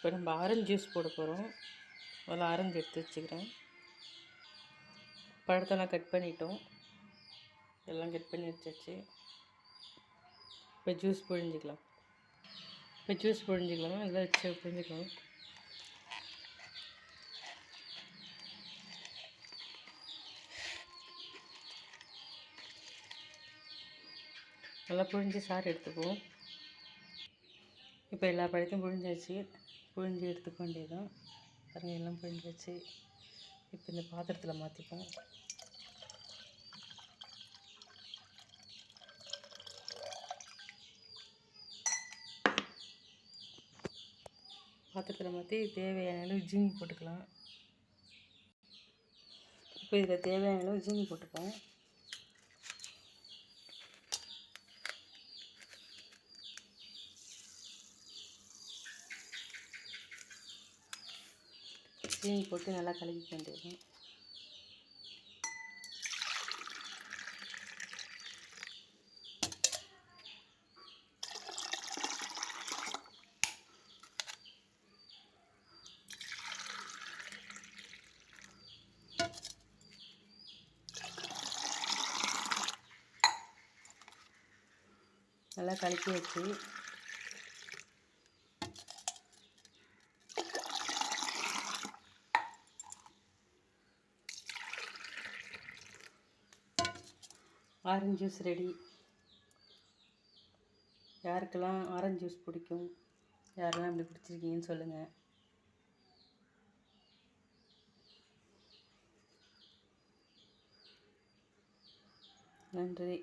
இப்போ நம்ம orange juice போட போகிறோம். முதல்ல ஆரஞ்சு எடுத்து வச்சுக்கிறேன். பழத்தெல்லாம் கட் பண்ணிட்டோம். எல்லாம் கட் பண்ணி வச்சாச்சு. இப்போ ஜூஸ் புழிஞ்சிக்கலாம். எல்லாம் வச்சு புழிஞ்சிக்கலாம். நல்லா புழிஞ்சு சாறு எடுத்துக்குவோம். இப்போ எல்லா பழத்தையும் புழிஞ்சாச்சு. புழிஞ்சு எடுத்துக்க வேண்டியதுதான். பாருங்கள், எல்லாம் புழிஞ்சாச்சு. இப்போ இந்த பாத்திரத்தில் மாற்றிப்போம். பாத்திரத்தில் மாற்றி தேவையான அளவு ஜீனி போட்டுக்கலாம். இப்போ இதில் தேவையான அளவு ஜீனி போட்டுப்போம். ஜீனி போட்டு நல்லா கலக்கிக்க வேண்டியது. நல்லா கலக்கி வச்சு ஆரஞ்சு ஜூஸ் ரெடி. யாருக்கெல்லாம் ஆரஞ்சு ஜூஸ் பிடிக்கும், யாரெல்லாம் இப்படி பிடிச்சிருக்கீங்கன்னு சொல்லுங்கள். நன்றி.